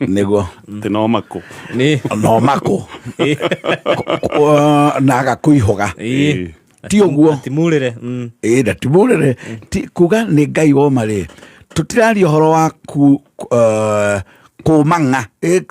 niguo no mako na agakuihoga ti uguo timurire ndatimurire kuga ni Ngai woma ri tutiraria horo wa kumanga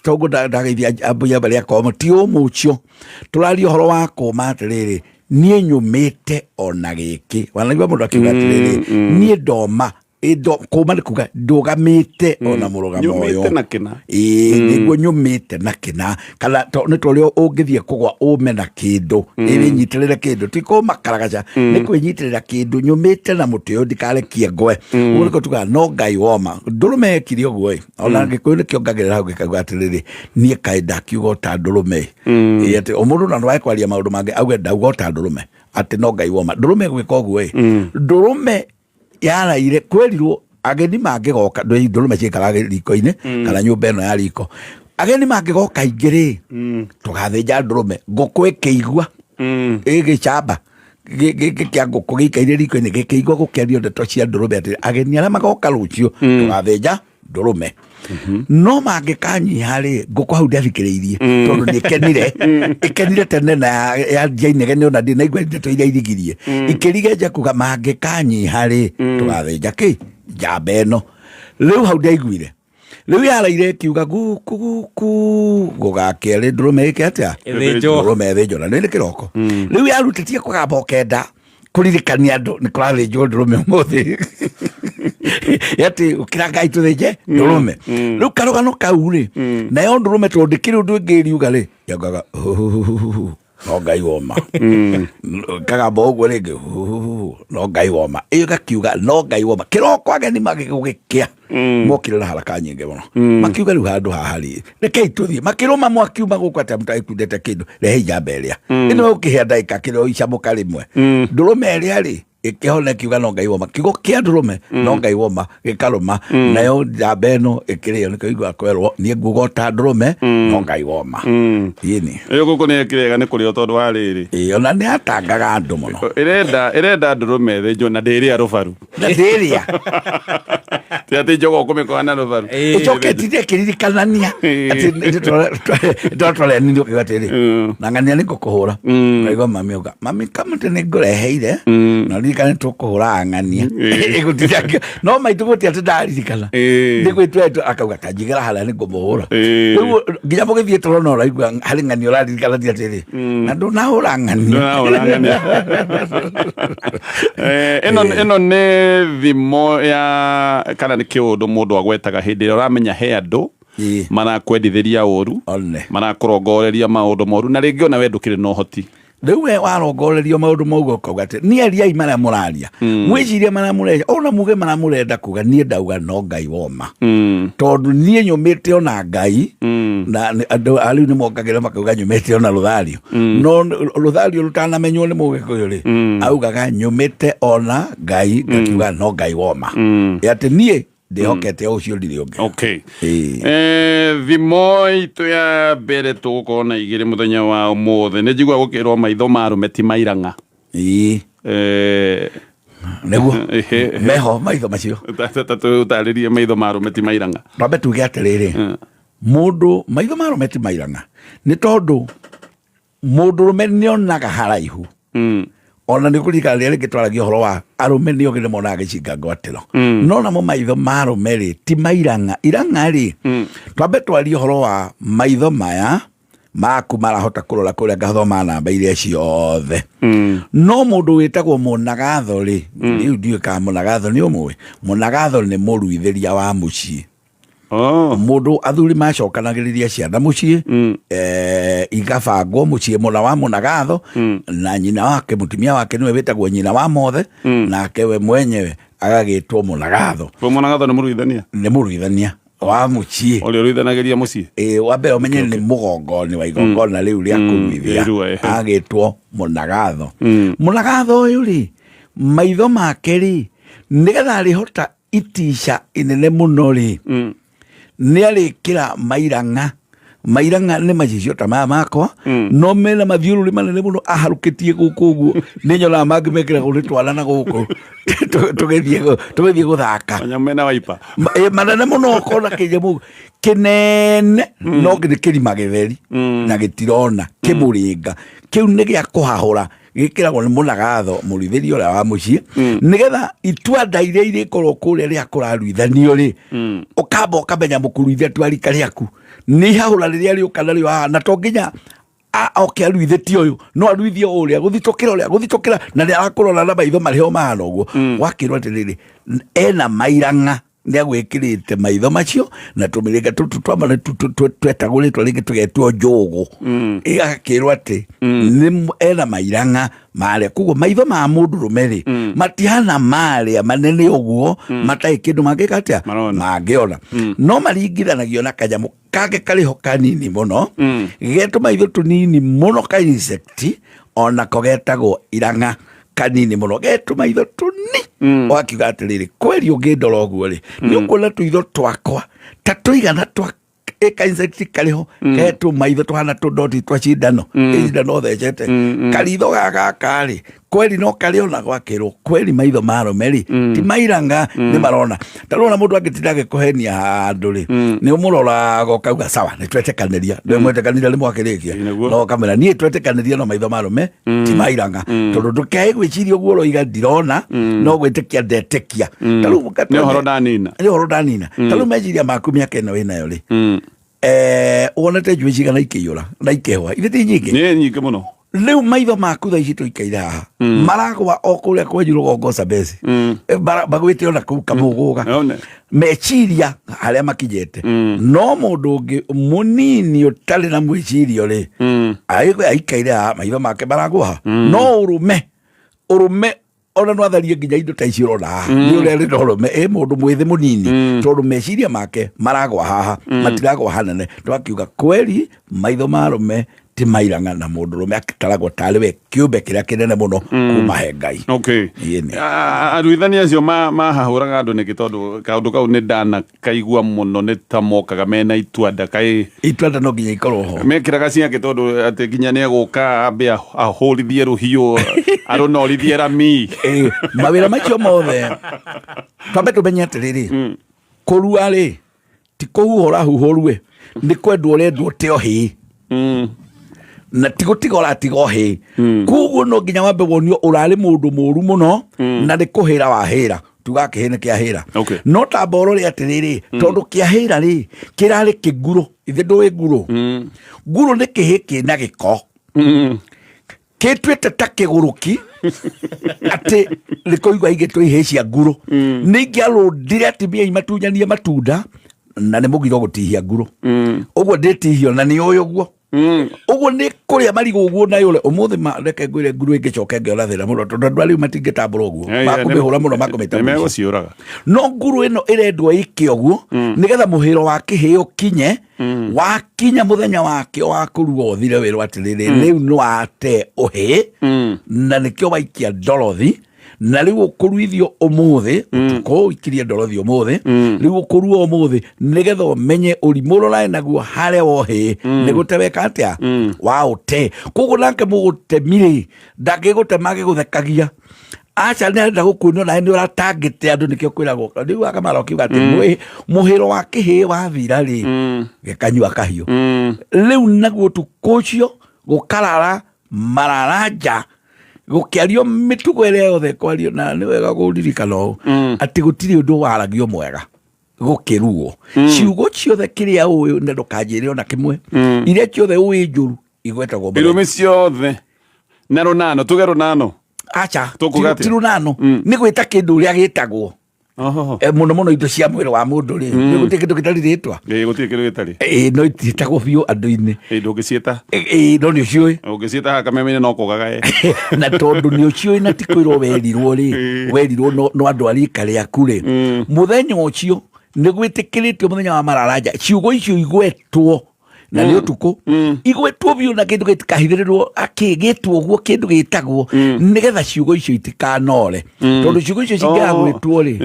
togo ndageithia ambuya bari akomo ti umucio turaria horo wa kuma atiriri nie nyumite ona giki wanagwa mundu akiuga atiriri nie ndoma kuma ni kuga ndugamite ona murugamo uyu niguo nyumite na kina kana ni torio ungithie kugwa ume na kindu iri nyitirire kindu tiko makaragaca ni kwinyitirira kindu nyumite na muti uyu ndikarekie ngwe uriko tuga no Ngai woma ndurume ekiri uguo ona ngikuyu ni kiongagirira hau gikaguga atiriri nie kai ndakiuga ta ndurume ati umundu na ndwae kwaria maundu mange auge ndauga ta ndurume ati no Ngai woma ndurume gwika uguo ndurume yaraire kwerirwo ageni mangigoka ndurume cikaraga riko-ini kana nyumba ino ya riko ageni mangigoka ingiri tugathinja ndurume nguku ikiigua igicamba kia nguku gikaire riko-ini gikiigua gukiario ndeto cia ndurume ati ageni aria magoka rucio tugathinja ndurume no mangikanyiha ri nguku hau ndiathikiriirie tondu ndikenire ikenire tene na ya jainegene ona ndinaigua ndeto iria irigirie ikirigeja kuga mangikanyiha ri tugathinja ki njamba ino riu hau ndiaiguire riu yaraire kiuga guku gugakeri ndurume iki atia ndurume thinjo na ni kiroko riu yarutitie kugamba okenda kuririkania andu ni kurathinjwo ndurume umuthi yati ukira Ngai tuthinje ndurume riu karugano kau ri nayo ndurume tondikire undu ngiriuga ri yagaga no Ngai woma kagamba uguo ringi no Ngai woma iyo gakiuga no Ngai woma kiroko ageni magigugikia mokire na haraka nyingi muno makiuga riu handu haha ri rekei tuthie makiruma mwakiuma guku ati mutaikundete kindu rehe njamba iria ino ukihia ndaika kiro icamuka rimwe ndurume iria ri ikihona kiuga no Ngai woma kiugo kia ndurume no Ngai woma gikaruma nayo njamba ino ikirio nikaigua kwerwo nie ngugo ta ndurume no Ngai woma yini iyo guku ni ikirega ni kurio tondu wa riri ona ni atangaga andu muno irenda ndurume thinjo na ndiria rubaru na ndiria ati jogo kumikwana rubaru icoketire kiririkanania ati ndotole ndio kigatiri na ngania niko kuhura ngaigwa mami uga mami kama tene ngureheire na ririkane tukuhura ngania igutithia no maitu guti ati ndaririkana ni gwitwetu akauga tanjigera hala ni ngumuhura riu nginya mugithie turona uraigua hari ngania uraririkana ti atiri na ndunahura ngania ino ni thimo ya kana ni kiundu mundu agwetaga hindi ira uramenya he andu marakwendithiria uru marakurongoreria maundu moru na ringi ona we ndukiri no hoti riu we warongorerio maundu mau ukauga ati ni ariai maria muraria mwiciria maria mureja ona muge maria murenda kuga nie ndauga no Ngai woma tondu nie nyumite ona Ngai na andu ariu ni mokagira makauga nyumite ona ruthario no ruthario rutanamenywo ni mugikuyu ri augaga nyumite ona Ngai ngakiuga no Ngai woma ati nie ndihokete ucio ndiri ungi okay thimo itu ya mbere tukona igire muthenya wa umuthi ni njigua gukirwo maitho marume ti mairanga neguo meho maitho macio tatu utaririe maitho marume ti mairanga rambe tuge atiriri mundu maitho marume ti mairanga ni tondu mundu rume nionaga haraihu ona ni kurika riri gitwaragio horo wa arume nio gire mona gicinga ngwatiro no namo maitho marume ri ti mairanga iranga ri twambe twario horo wa maitho maya maku marahota kurora kuria ngathoma namba iria ciothe no mundu witagwo munagatho ri riu ndiu ka munagatho ni umwe munagatho ni muruitheria wa mucii mundu athuri macokanagiriria ciana mucii igabangwo mucii muna wa munagatho na nyina wake mutumia wake niwe witagwo nyina wa mothe nake we mwenyewe agagitwo munagatho ni muruithania wa mucii uri ruithanagiria mucii wa mbere umenye ni mugongoni wa igongona riu ria kuruithia agagitwo munagatho munagatho uyu ri maitho make ri nigetha rihota itisha inene muno ri ni arikira mairanga ni macicio ta maya makwa no mena mathiururi manene muno aharukitie guku uguo ni nyona mangi mekira guri twana na guku tũgĩthiĩ gũthaka mena waipa manene mũno kona kĩnyamũ kĩnene no nĩ kĩrima gĩtheri na gĩtirona kĩmũrĩnga kĩu nĩ gĩa kũhahũra gĩkĩragwo nĩ mũnagatho mũrĩithĩri ũrĩa wa mũciĩ nĩgetha itwanda iria irĩkorwo kũrĩa rĩa kũraruithanio rĩ ũkamba ũkamenya mũkũruithia twarika rĩaku nĩ ihahũra rĩrĩa rĩũka narĩo haha na to nginya oke aruithĩtie ũyũ no aruithie ũrĩa gũthitũkĩra na nĩ arakũrora na maitho marĩho mahana ũguo wakĩrwo atĩrĩrĩ ena mairang'a nĩ agwĩkĩrĩte maitho macio na tũmĩrĩnga tũtũ twamana twetagũrĩtwo rĩngĩ tũgetwo njũgũ ĩgakĩrwo atĩ ena mairang'a marĩa koguo maitho ma mũndũrũme rĩ matihana marĩa manene ũguo matarĩ kĩndũ mangĩka atĩa mangĩona no maringithanagio na kanyamũ kangĩ karĩho kanini mũno getwo maitho tũnini mũno ka insect onako getagwo irang'a kanini mũno getwo maitho tũni wakiuga atĩrĩrĩ kweri ũngĩndora ũguo rĩ nĩ ũkuona tũitho twakwa ta tũigana twa insect karĩho getwo maitho tũhana tũndoti twa cindano cindano thecete karitho gaka rĩ kweri no karĩona gwakĩrwo kweri maitho marũme rĩ ti mairanga nĩ marona tarona mũndũ angĩtinda agĩkũhenia handũ rĩ nĩ ũmũroraga ũkauga sawa nĩ twetĩkanĩria nĩ mwetĩkanĩria nĩ mwakĩrĩkia no kamera niĩ twetĩkanĩria no maitho marũme ti mairanga tondũ ndũkae gwĩciria ũguo ũroiga ndirona no gwĩtĩkia ndetĩkia tarĩu nĩ ũhoro ndanina tarĩu meciria maku mĩaka ĩno wĩnayo rĩ wonete njui cigana ikĩiyũra na ikehwa ithe ti nyingĩ nĩ nyingĩ mũno rĩu maitho maku thaa ici tũikaire haha maragwa o kũrĩa kwenyu rũgongo Sabesi magwĩte ona kũu Kamũgũga meciria harĩa makinyĩte no mũndũ ũngĩ mũnini ũtarĩ na mwĩcirio rĩ aikaire haha maitho make maragwa no ũrũme ona no atharie nginya indo ta ici ũrona haha nĩ ũrĩa rĩ ũrũme mũndũ mwĩthĩ mũnini tondũ meciria make maragwa haha matiragwa hanene twakiuga kweri maitho marũme ti mairang'a na mũndũrũme akitaragwo tarĩ we kĩũmbe kĩrĩa kĩnene mũno kuma he Ngai aruithania acio mahahũraga andũ nĩkĩ tondũ kaũndũ kau nĩ ndanakaigua mũno nĩ ta mokaga mena itwanda itwanda no nginya ikorwo ho mekĩraga ciake tondũ atĩ nginya nĩ egũka ambe ahũrithie rũhiũ arũnorithie rami mawĩra macio mothe twambe tũmenye atĩrĩrĩ kũrua rĩ ti kũhuhũra huhũrue nĩ kwendwo ũrendwo te ohĩ na tigũtiga ũratiga ohĩ koguo no nginya wambe wonio ũrarĩ mũndũ mũru mũno na nĩ kũhĩra wahĩra tuga kĩhĩ nĩ kĩahĩra no tamba ũrore atĩrĩrĩ tondũ kĩahĩra rĩ kĩrarĩ kĩnguro ithe ndũĩ nguro nĩ kĩhĩ kĩna gĩko kĩtuĩte ta kĩgũrũki atĩ nĩ kũigua igĩtwo ihĩ cia nguro nĩ ingĩarũndire atimia imatunyanie matunda na nĩ mũgiro gũtihia nguro ũguo ndĩtihio na nĩ ũyũ ũguo ũguo nĩ kũrĩa marigũ ũguo nayo ũmũthĩ reke ngwĩre nguru ĩngĩcoka ĩngĩona thĩna mũno tondũ andũ arĩu matingĩtambũra ũguo makũmĩhũra mũno makũmĩta no nguru ĩno ĩrendwo ĩke ũguo nĩgetha mũhĩro wa kĩhĩ ũkinye wakinya mũthenya wakĩo wa kũrua ũthire wĩrwo atĩrĩrĩ rĩu nĩ wate ũhĩ na nĩkĩo waikia ndorothi na rĩu ũkũruithio ũmũthĩ ũtukũ ikirie ndorothi ũmũthĩ rĩu ũkũrua ũmũthĩ nĩgetha ũmenye ũrimũ ũrorane naguo harĩa wohĩ nĩ gũteweka atĩa waũte koguo nake mũgũtemirĩ ndangĩgũtema agĩgũthekagia aca nĩ arenda gũkuonio nawe nĩ ũratangĩte andũ nĩkĩo kwĩragwo rĩu akamara ũkiuga atĩ mũhĩro wa kĩhĩ wathira rĩ gĩkanyua kahiũ rĩu naguo ũtukũ ũcio gũkarara mararanja gũkĩario mĩtugo ĩrĩa yothe kwario na nĩ wega gũririkana ũũ atĩ gũtirĩ ũndũ waragio mwega gũkĩruo ciugo ciothe kĩrĩa ũĩ na ndũkanjĩre ona kĩmwe iria ciothe ũĩ njũru igwetagwo irũme ciothe na rũnano tuge rũnano acha ti rũnano nĩ gwĩta kĩndũ ũrĩa gĩtagwo mũno mũno indo cia mwĩrĩ wa mũndũ rĩ nĩ gũtirĩ kĩndũ gĩtarĩ rĩtwa gũtirĩ kĩndũ gĩtarĩ no itiĩtagwo biũ andũ-inĩ ndũngĩciĩta no nĩ ũciũĩ ũngĩciĩta haha kameme-inĩ no kũgaga na tondũ nĩ ũciũĩ na ti kwĩrwo werirwo rĩ werirwo no andũ a rika rĩaku rĩ mũthenya ũcio nĩ gwĩtĩkĩrĩtio mũthenya wa mararanja ciugo icio igwetwo na nĩ ũtukũ igwetwo biũ na kĩndũ gĩtikahithĩrĩrwo akĩgĩtwo ũguo kĩndũ gĩtagwo nĩgetha ciugo icio itikanore tondũ ciugo icio cingĩagwĩtwo rĩ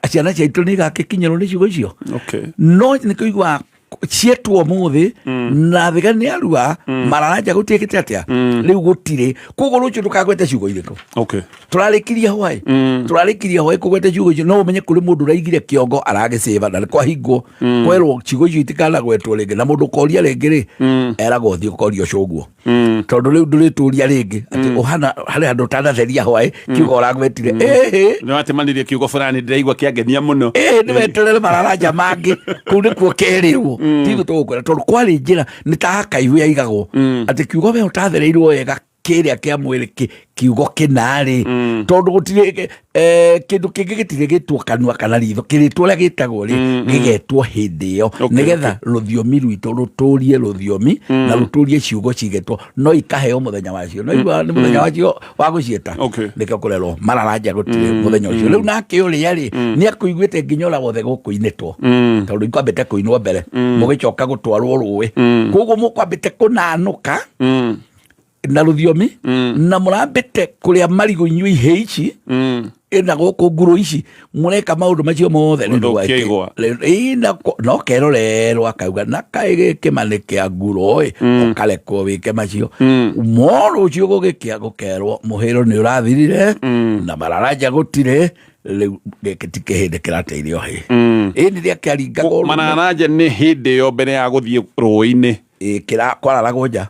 ciana ciaitũ nĩ igakĩkinyĩrwo nĩ ciugo icio no nĩ kũigua cietwo muthi na thigani arua mararanja gutiekete atia riu gutire koguo rucio ndukagwete ciugo iriko turarikiria hwai kugwete ciugo icio no umenye kuri mundu raigire kiongo aragiceva na kwa hingo kwerwo ciugo icio itikana gwetwo ringi na mundu koria ringi ri eragwo thio korio cunguo tondu riu ndurituria ringi ati uhana hari andu tanatheria hwai kiugo uragwetire no atemanirie kiugo fulani ndiraigua kiangenia muno ni weterere mararanja mangi kuu nikuo kerirwo tithu tugukwira tondu kwari njira ni ta hakaihu yaigagwo ati kiugo we utathereirwo wega kiria kia mwiri kiugo kinari tondu gutire kindu kingi gitire gitwo kanua kana ritho kiritwo ria gitagwo ri gigetwo hindi iyo nigetha ruthiomi rwitu ruturie ruthiomi na ruturie ciugo cigetwo no ikaheo muthenya wacio no igwa ni muthenya wacio wa gucieta nikio kurerwo mararanja gutire muthenya ucio riu nake uria ri ni akuiguite nginya ora wothe gukuinitwo tondu ikwambite kuinwo mbere mugicoka gutwarwo ruwi koguo mukwambite kunanuka na ruthiomi na murambite kuria marigo inyuĩ ihĩ ici na gũkũ nguru ici mureka maũndũ macio mothe no kerorerwo akauga na kaĩ gĩkĩma nĩ kĩa nguru ũkarekwo wĩke macio moro ũcio gũkerwo mũhĩro nĩ ũrathirire na mararanja gũtirĩ rĩu gĩkĩ ti kĩhĩndĩ kĩrateithio hĩ ĩni rĩa kĩaringagwo mararanja nĩ hĩndĩ ĩyo mbere ya gũthiĩ rũĩ-inĩ kwararagwo nja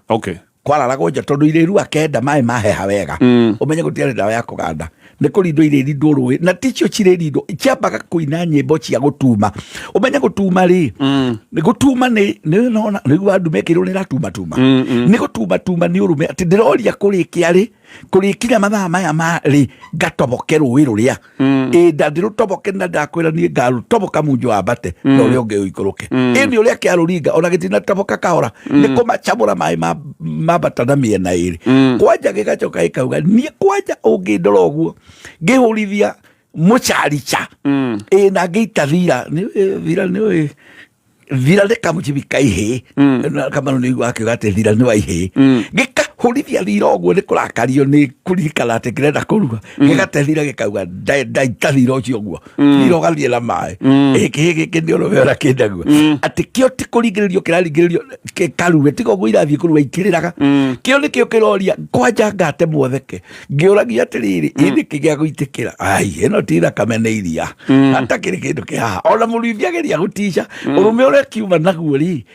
kwararagwo nja tondu iriru akenda mai maheha wega umenye gutiare ndawa ya kuganda ni kurindo iririndo rũĩ na ticio ciririndo ikiambaga kuina nyĩmbo cia gutuma umenye gutuma ri ni gutuma ni nona ni wandu mekirwo ni ratuma ni gutuma ni urume ati ndiroria kurikia ri kurikinya mathaa maya mari ngatoboke rũĩ rũrĩa ndandirutoboke na ndakwira ni ngarutoboka munju wa mbate no ri onge uikuruke ni uria kiaruringa ona gitina toboka kahora ni kumachamura mai mambata na miena iri kwanja gigacoka ikauga ni kwanja ungindora uguo ngihurithia mucharicha na ngeita thira ni thira ndikamuchibika ihe kama ni akiuga ati thira ni wa ihe gikahurithia thira uguo ni kurakario ni kuririkana ati ngirenda kuruga gigate thira gikauga ndaita thira ucio uguo thira ugathie na mai giki ni urume kindaguo ati kio ti kuringiririo kiraringiririo karuwe tigo guo irathie kuruga ikiriraga kio ni kio kiroria kwanja ngate mwotheke ngiuragia atiriri ini kigia guitikira ai ino tira kameneiria hata kiri kindu kiha ona muruithia geria gutisha urume kiuma naguo ri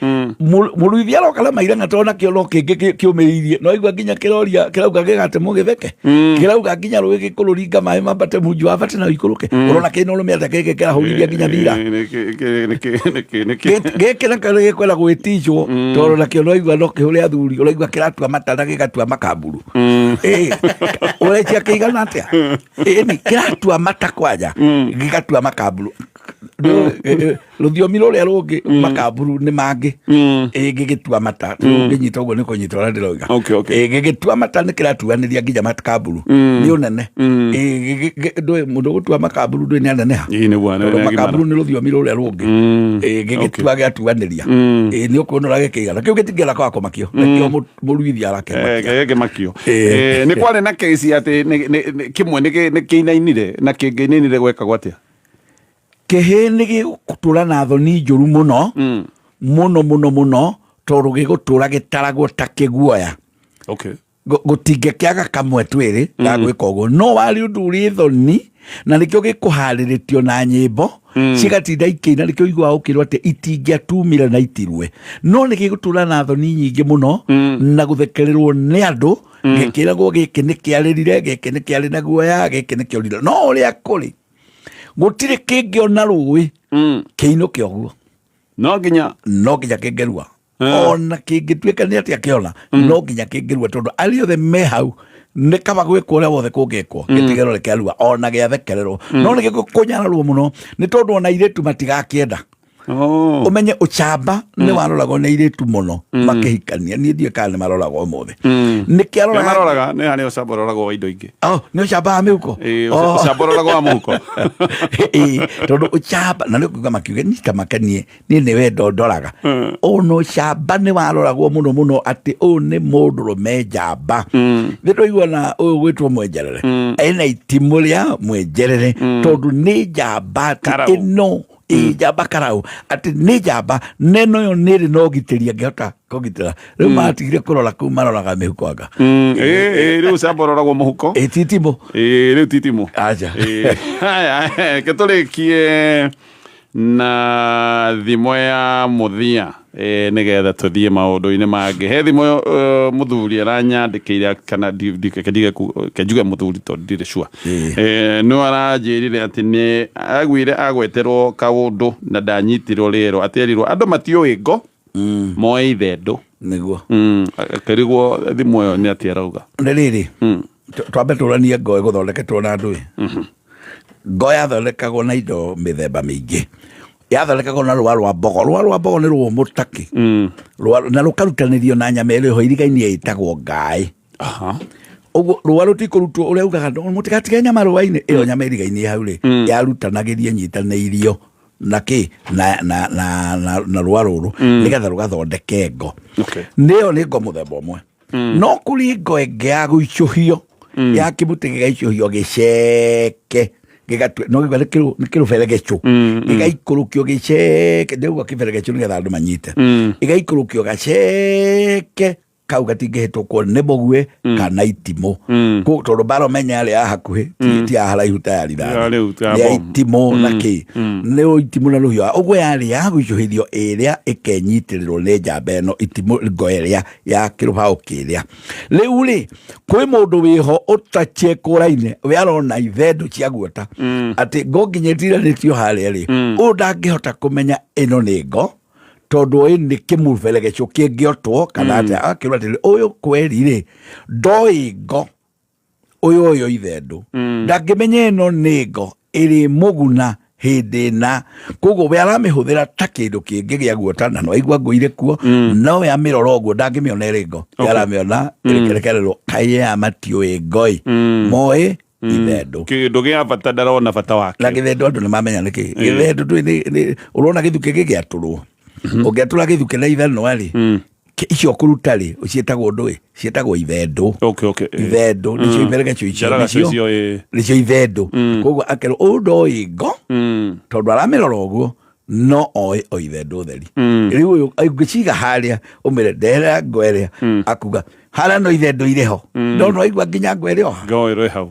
muruithia rokala mairanga tona kio no kingi kiumiririe no igwa nginya kiroria kirauga gigate mugitheke kirauga nginya rũĩ gikururinga mai mambate munju wa bate na ikuruke urona kino urume atake kirahurithia nginya thira gikira kale gikwela gwitichwo toro na kio no igwa no kihure athuri uraigwa kiratua matana gigatua makamburu urecia kiigana atia ni kiratua mata kwanja gigatua makamburu ruthiomi ruria rungi makamburu ni mangi gigitua mata nginyita uguo ni kunyita ora ndiroiga gigitua mata ni kiratuaniria nginya makamburu ni unene ndoi mundu gutua makamburu ndoi ni anene ha makamburu ni ruthiomi ruria rungi gigitua giatuaniria ni ukunora gikiigana kiu gitingera kwa komakio nikio muruithia arake makio ni kwari na kesi ati kimwe ni kiinainire na kingininire gweka gwatia kehe ni gigutura na thoni njuru muno muno tondu gigutura gitaragwo ta kiguoya gutingekiaga kamwe twiri ga gwika uguo no wari undu uri thoni na nikio gikuhariritio na nyimbo cigatinda ikiina nikio igwa ukirwo ati itingiatumire na itirwe no ni gigutura na thoni nyingi muno na guthekererwo ni andu gikiragwo giki ni kiaririre giki ni kiari na guoya giki ni kiorire no uria kuri gutire kingi ona rũĩ kiinuke uguo no nginya kingerua ona kingituika ni atia kiona no nginya kingerua tondu ari othe me hau ni kaba gwikwo uria wothe kungikwo gitigero rekerua ona giathekererwo no ni gikunyararwo muno ni tondu ona iretu matigakienda umenye uchamba ni waroragwo ni iritu muno makihikania ni ndie kana maroragwo umuthi ni kiarora maroraga ni hani uchamba roragwo indo ingi ni uchamba amuko uchamba roragwo amuko tondu uchamba na ni kuga makiuge ni kamakanie ni wendo ndoraga no uchamba ni waroragwo muno ati ni mundurume njamba ndio igwana gwitwo mwenjerere ena itimu ria mwenjerere tondu ni njamba ino njamba karau ati nĩ njamba neno yo nĩrĩ no gitĩria ngĩhota kũgitĩra rĩu matigire kũrora kũu maroraga mĩhuko anga rĩu samba roragwo mũhuko titimũ rĩu titimũ aja haya ke tũrĩkie na thimo ya mũthia nĩgetha tũthiĩ maũndũ-inĩ mangĩ he thimo mũthuri aranyandĩkĩire kana kenjuge mũthuri tondũ ndirĩ sure no aranjĩrire atĩ nĩ agwire agweterwo kaũndũ na ndanyitirwo rĩero aterirwo andũ matiũĩ ngo moe ithendũ nĩguo akĩrigwo thimo ĩyo nĩ atĩ arauga nĩ rĩrĩ twambe tũranie ngo ĩgũthondeketwo na andũ ngo yathondekagwo na indo mĩthemba mĩingĩ yathondekagwo na rũa rwa mbogo nĩ rũmũ taki na rũkarutanĩrio na nyama ĩrĩa ho irigainie ĩtagwo ngaĩ ũguo rũa rũtikũrutwo ũrĩa ugaga mũtigatige nyama rũa-inĩ ĩyo nyama ĩrigainie hau rĩ yarutanagĩrio nyitanĩirio na kĩ na rũa rũrũ nĩgetha rũgathondeke ngo nĩyo nĩ ngo mũthemba ũmwe no kũrĩ ngo ĩngĩ ya gũicũhio ya kĩmũtĩ gĩgaicũhio gĩceke no nĩ kĩrũberegecũ gĩgaikũrũkio gĩceke ndĩuga kĩberegecũ nĩgetha andũ manyite gĩgaikũrũkio gaceke kau gatingĩhĩtũkwo nĩ mũguĩ kana itimũ tondũ mbara ũmenya arĩa a hakuhĩ ti a haraihu ta ya rithathi nĩ ya itimũ na kĩ nĩ itimũ na rũhiũ ũguo yarĩ ya gũicũhĩrio ĩrĩa ĩkenyitĩrĩrwo nĩ njamba ĩno itimũ ngo ĩrĩa ya kĩrũbaũ kĩrĩa rĩu rĩ kwĩ mũndũ wĩho ũtachekũra-inĩ we arona ithendũ cia guota atĩ ngo nginya ĩtiranĩtio harĩa rĩ ũyũ ndangĩhota kũmenya ĩno nĩ ngo tondũ ũyũ nĩ kĩmũberegecũ kĩngĩotwo kana atĩa akĩrwo atĩrĩ ũyũ kweri rĩ ndoĩ ngo ũyũ ithendũ ndangĩmenya ĩno nĩ ngo ĩrĩ mũguna hĩndĩ na koguo we aramĩhũthĩra ta kĩndũ kĩngĩ gĩa guota na no aigua ngũire kuo no we amĩrora ũguo ndangĩmĩona ĩrĩ ngo aramĩona ĩrekererwo kaĩa matiũĩ ngoi moĩ ithendũ kĩndũ gĩa bata ndarona bata wake na gĩthendũ andũ nĩ mamenya nĩkĩ gĩthendũ ũrona gĩthuke gĩgĩatũrwo ũngĩatũra gĩthuke na ithanwa rĩ icio kũruta rĩ ciĩtagwo ndũĩ ciĩtagwo ithendũ ithendũ nĩcio iberegecũ icio nĩcio ithendũ koguo akerwo ũyũ ndoĩ ngo tondũ aramĩrora ũguo no oĩ o ithendũ theri rĩu ũyũ ũngĩciga harĩa ũmĩre ndehera ngo ĩrĩa akuga harĩa no ithendũ irĩ ho no aigua nginya ngo ĩrĩ ho